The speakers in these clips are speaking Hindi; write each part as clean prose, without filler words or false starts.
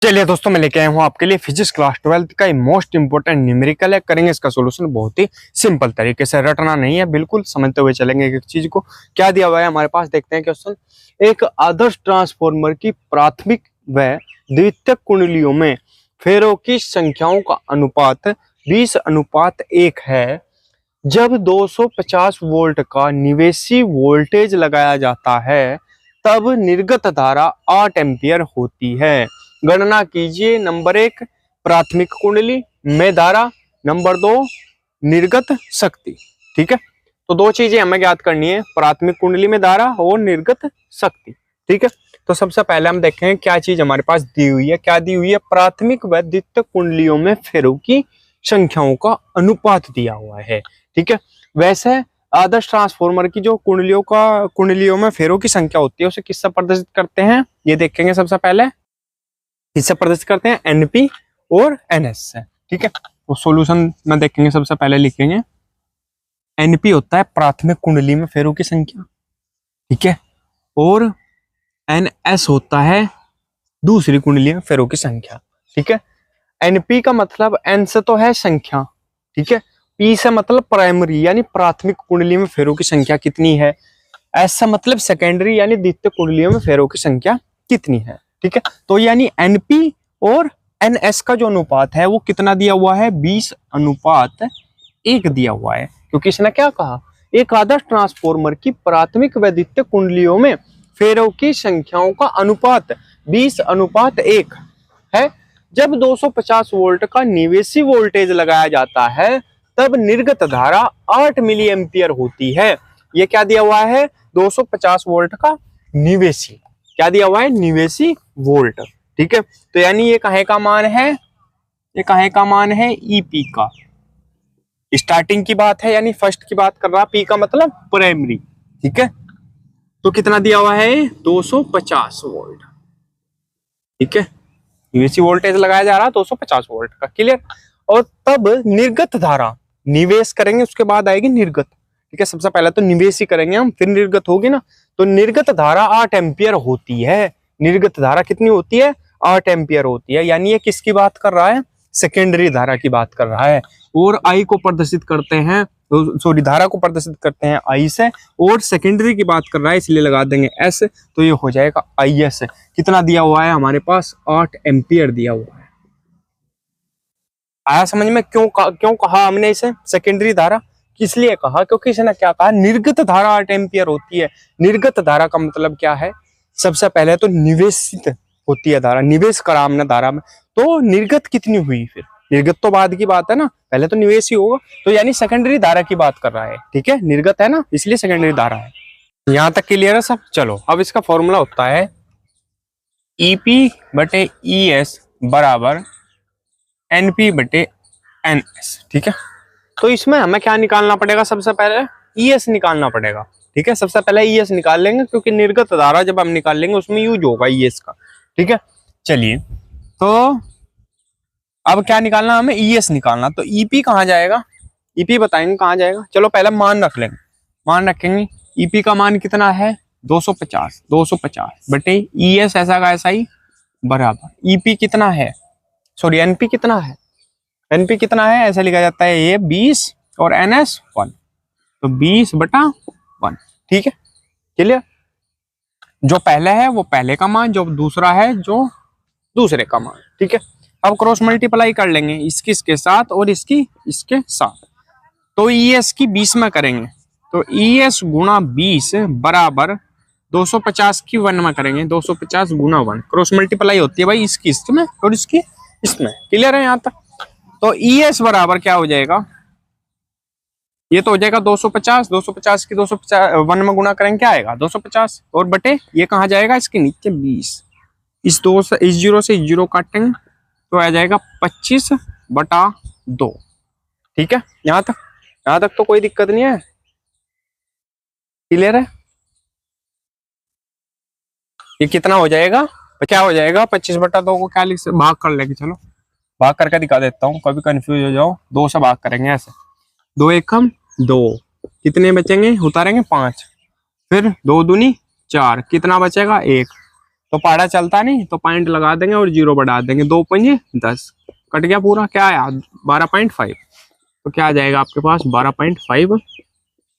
चलिए दोस्तों, मैं लेके आया हूँ आपके लिए फिजिक्स क्लास 12 का मोस्ट इंपोर्टेंट न्यूमेरिकल है। करेंगे इसका सॉल्यूशन बहुत ही सिंपल तरीके से, रटना नहीं है, बिल्कुल समझते हुए चलेंगे एक एक चीज को। क्या दिया हुआ है हमारे पास, देखते हैं क्वेश्चन। एक आदर्श ट्रांसफार्मर की प्राथमिक व द्वितीयक कुंडलियों में फेरों की संख्याओं का अनुपात 20:1 है। जब 250 वोल्ट का निवेशी वोल्टेज लगाया जाता है तब निर्गत धारा 8 एम्पियर होती है। गणना कीजिए। नंबर 1 प्राथमिक कुंडली में धारा, नंबर 2 निर्गत शक्ति। ठीक है, तो दो चीजें हमें ज्ञात करनी है, प्राथमिक कुंडली में धारा और निर्गत शक्ति। ठीक है, तो सबसे पहले हम देखें क्या चीज हमारे पास दी हुई है। क्या दी हुई है, प्राथमिक व द्वितीयक कुंडलियों में फेरों की संख्याओं का अनुपात दिया हुआ है। ठीक है, वैसे आदर्श ट्रांसफार्मर की जो कुंडलियों में फेरों की संख्या होती है उसे किससे प्रदर्शित करते हैं, ये देखेंगे। सबसे पहले किससे प्रदर्शित करते हैं, एनपी और एनएस से। ठीक है, तो सॉल्यूशन में देखेंगे। सबसे पहले लिखेंगे एनपी होता है प्राथमिक कुंडली में फेरों की संख्या, ठीक है, और एनएस होता है दूसरी कुंडली में फेरों की संख्या। ठीक है, एनपी का मतलब एन से तो है संख्या, ठीक है, पी से मतलब प्राइमरी यानी प्राथमिक कुंडली में फेरों की संख्या कितनी है, एस से मतलब सेकेंडरी यानी द्वितीय कुंडलियों में फेरों की संख्या कितनी है। ठीक है, तो यानी एनपी और एनएस का जो अनुपात है वो कितना दिया हुआ है, 20:1 दिया हुआ है। क्योंकि इसने क्या कहा, एक आदर्श ट्रांसफार्मर की प्राथमिक व द्वितीय कुंडलियों में फेरों की संख्याओं का अनुपात 20:1 है। जब 250 वोल्ट का निवेशी वोल्टेज लगाया जाता है तब निर्गत धारा 8 मिली एम्पियर होती है। ये क्या दिया हुआ है, 250 वोल्ट का निवेशी, क्या दिया हुआ है, निवेशी वोल्ट। ठीक है, तो यानी ये कहे का मान है, ये कहे का मान है ईपी का, स्टार्टिंग की बात है यानी फर्स्ट की बात कर रहा, पी का मतलब प्राइमरी। ठीक है, तो कितना दिया हुआ है, 250 वोल्ट। ठीक है, निवेशी वोल्टेज लगाया जा रहा है 250 वोल्ट का, क्लियर। और तब निर्गत धारा, निवेश करेंगे उसके बाद आएगी निर्गत। ठीक है, सबसे पहले तो निवेश ही करेंगे हम, फिर निर्गत होगी ना, तो निर्गत धारा 8 एम्पियर होती है। निर्गत धारा कितनी होती है, 8 एम्पियर होती है। यानी ये किसकी बात कर रहा है, सेकेंडरी धारा की बात कर रहा है। और आई को प्रदर्शित करते हैं, सॉरी धारा को प्रदर्शित करते हैं आई से, और सेकेंडरी की बात कर रहा है इसलिए लगा देंगे एस, तो ये हो जाएगा आई एस। कितना दिया हुआ है हमारे पास, 8 एम्पियर दिया हुआ है। आया समझ में, क्यों कहा हमने इसे सेकेंडरी धारा, इसलिए कहा क्योंकि इसने क्या कहा, निर्गत धारा 8 एम्पियर होती है। निर्गत धारा का मतलब क्या है, सबसे पहले तो निवेशित होती है धारा, निवेश करा हमने धारा में, तो निर्गत कितनी हुई, फिर निर्गत तो बाद की बात है ना, पहले तो निवेश ही होगा, तो यानी सेकेंडरी धारा की बात कर रहा है। ठीक है, निर्गत है ना, इसलिए सेकेंडरी धारा है। यहां तक क्लियर है सब। चलो अब इसका फॉर्मूला होता है EP/ES बराबर NP/NS। ठीक है, तो इसमें हमें क्या निकालना पड़ेगा, सबसे पहले ES निकालना पड़ेगा। ठीक है, सबसे पहले ES निकाल लेंगे क्योंकि निर्गत धारा जब हम निकाल लेंगे उसमें यूज होगा ES का। ठीक है, चलिए तो अब क्या निकालना हमें, ES निकालना, तो EP कहाँ जाएगा, EP बताएंगे कहाँ जाएगा। चलो पहले मान रख लेंगे, मान रखेंगे। EP का मान कितना है, 250 बटे ES ऐसा का ऐसा ही बराबर EP कितना है, सॉरी NP कितना है, NP कितना है, ऐसा लिखा जाता है ये 20 और NS 1, तो 20/1। ठीक है, क्लियर। जो पहले है वो पहले का मान, जो दूसरा है जो दूसरे का मान। ठीक है, अब क्रॉस मल्टीप्लाई कर लेंगे इसकी इसके साथ और इसकी इसके साथ, तो ES की 20 में करेंगे, तो ES गुणा 20 बराबर 250 की 1 में करेंगे, 250 गुणा 1, क्रॉस मल्टीप्लाई होती है भाई इसकी इसमें और इसकी इसमें। क्लियर है यहाँ तक। तो ES बराबर क्या हो जाएगा, ये तो हो जाएगा 250 की 250 1 में गुणा करेंगे, क्या आएगा 250, और बटे ये कहाँ जाएगा, इसके नीचे 20, इस 2 से इस 0 से 0 काटेंगे तो आ जाएगा 25/2। ठीक है, यहाँ तक तो कोई दिक्कत नहीं है, क्लियर है। ये कितना हो जाएगा, क्या हो जाएगा, 25/2 को क्या लिख, भाग कर लेंगे। चलो भाग करके दिखा देता हूँ, कभी कंफ्यूज हो जाओ। 2 से भाग करेंगे ऐसे, 2 एकम 2, कितने बचेंगे, उतारेंगे 5, फिर 2 दूनी 4, कितना बचेगा 1, तो पाड़ा चलता नहीं, तो पॉइंट लगा देंगे और 0 बढ़ा देंगे। 2 पंजे 10, कट गया पूरा, क्या आया 12.5। तो क्या आ जाएगा आपके पास 12.5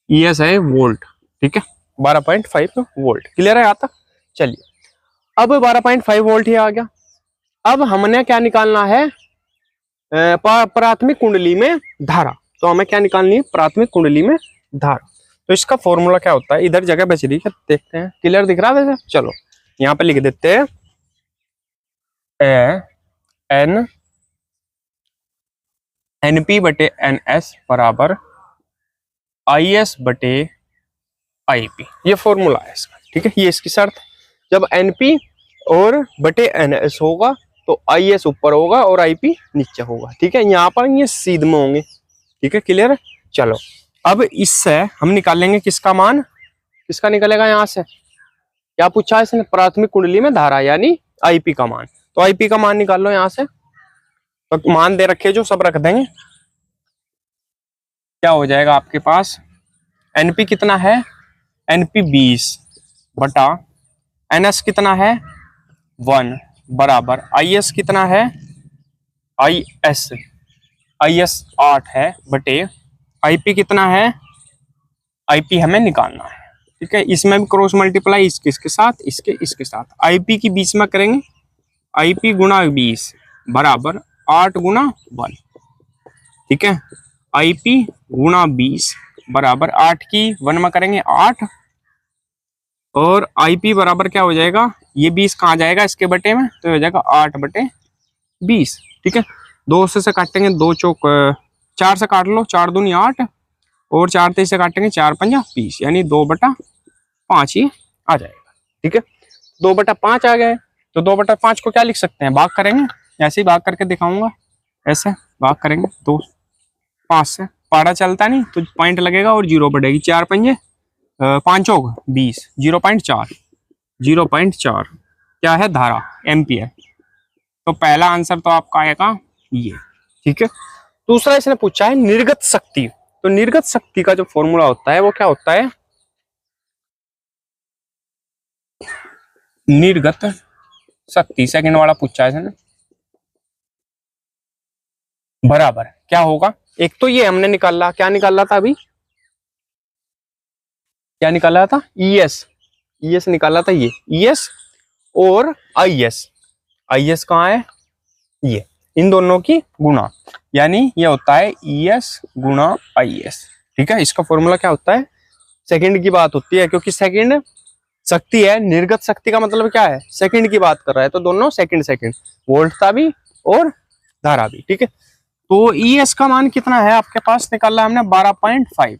ES है वोल्ट, ठीक है 12.5 वोल्ट। क्लियर है यहाँ तक? चलिए अब 12.5 वोल्ट ही आ गया। अब हमने क्या निकालना है, प्राथमिक कुंडली में धारा। तो हमें क्या निकालनी है, प्राथमिक कुंडली में धारा। तो इसका फॉर्मूला क्या होता है, इधर जगह बच रही है, देखते हैं क्लियर दिख रहा है वैसे। चलो यहाँ पे लिख देते हैं NP बटे NS बराबर IS बटे IP। ये फॉर्मूला है इसका, ठीक है। ये इसकी शर्त, जब NP और बटे NS होगा तो IS ऊपर होगा और IP नीचे होगा, ठीक है। यहाँ पर ये सीध में होंगे, ठीक है क्लियर है। चलो अब इससे हम निकालेंगे किसका मान, किसका निकलेगा यहाँ से, क्या पूछा है इसने, प्राथमिक कुंडली में धारा यानी IP का मान। तो IP का मान निकाल लो यहाँ से, तो मान दे रखे जो सब रख देंगे। क्या हो जाएगा आपके पास, NP कितना है, NP 20 बटा NS कितना है 1 बराबर IS कितना है, IS 8 है बटे IP कितना है, IP हमें निकालना है, ठीक है। इसमें भी क्रॉस मल्टीप्लाई इसके साथ, इसके साथ IP की 20 में करेंगे, IP गुणा 20 बराबर 8 गुणा 1, ठीक है। IP गुणा 20 बराबर 8 की 1 में करेंगे 8, और IP बराबर क्या हो जाएगा, ये 20 कहाँ जाएगा इसके बटे में, तो हो जाएगा 8 बटे 20, ठीक है। 2 से काटेंगे, 2 चौक 4 से काट लो, 4 दूनी 8 और 4 3 से काटेंगे 4 पंजा 20, यानी 2/5 ही आ जाएगा, ठीक है। 2/5 आ गए, तो 2/5 को क्या लिख सकते हैं, भाग करेंगे, ऐसे ही भाग करके दिखाऊंगा, ऐसे भाग करेंगे 2 5 से, पाड़ा चलता नहीं तो पॉइंट लगेगा और 0 बढ़ेगी, 4 पंजे 5 चौक 20, 0.4 क्या है धारा, एम्पियर। तो पहला आंसर तो आपका आएगा ये, ठीक है। दूसरा इसने पूछा है निर्गत शक्ति। तो निर्गत शक्ति का जो फॉर्मूला होता है वो क्या होता है, निर्गत शक्ति सेकंड वाला पूछा है इसने, बराबर क्या होगा, एक तो ये हमने निकाला, क्या निकाला था अभी, क्या निकाला था, ES निकाला था, ये ES और IS कहाँ है, ये इन दोनों की गुणा, यानी ये होता है ES गुणा IS, ठीक है। इसका फॉर्मूला क्या होता है, सेकंड की बात होती है, क्योंकि सेकंड शक्ति है, निर्गत शक्ति का मतलब क्या है, सेकंड की बात कर रहा है, तो दोनों सेकंड वोल्ट का भी और धारा भी, ठीक है। तो ES का मान कितना है आपके पास, निकाला हमने 12.5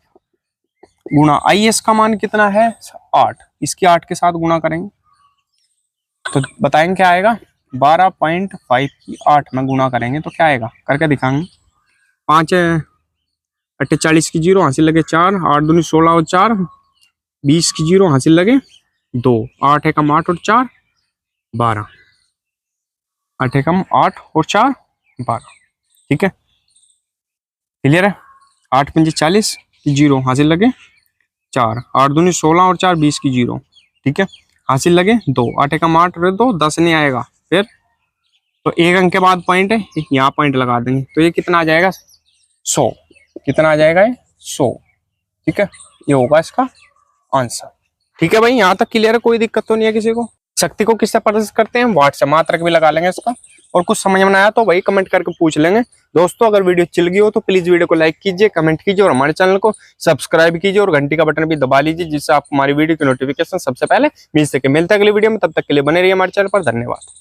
गुणा IS का मान कितना है 8, इसकी 8 के साथ गुणा करेंगे तो बताएंगे क्या आएगा, 12.5 की 8 में गुणा करेंगे तो क्या आएगा, करके दिखाएंगे। 5 8 40 की 0 हासिल लगे 4, 8 दूनी 16 और 4 20 की 0 हासिल लगे 2, 8 एकम 8 और 4 12, 8 एकम 8 और 4 12, ठीक है क्लियर है। 8 पंजे 40 की 0 हासिल लगे 4, 8 दूनी 16 और 4 20 की 0, ठीक है हासिल लगे 2, 8 एकम 8 और 2 10 नहीं आएगा, फिर तो 1 अंक के बाद पॉइंट है, यहाँ पॉइंट लगा देंगे, तो ये कितना आ जाएगा 100, कितना आ जाएगा ये 100, ठीक है। ये होगा इसका आंसर, ठीक है भाई, यहाँ तक क्लियर है, कोई दिक्कत तो नहीं है किसी को। शक्ति को किससे प्रदर्शित करते हैं, वाट से, मात्रक भी लगा लेंगे इसका, और कुछ समझ में आया तो वही कमेंट करके पूछ लेंगे। दोस्तों अगर वीडियो अच्छी लगी हो तो प्लीज वीडियो को लाइक कीजिए, कमेंट कीजिए और हमारे चैनल को सब्सक्राइब कीजिए और घंटी का बटन भी दबा लीजिए, जिससे आपको हमारी वीडियो की नोटिफिकेशन सबसे पहले मिल सके। मिलते हैं अगली वीडियो में, तब तक के लिए बने रहिए हमारे चैनल पर। धन्यवाद।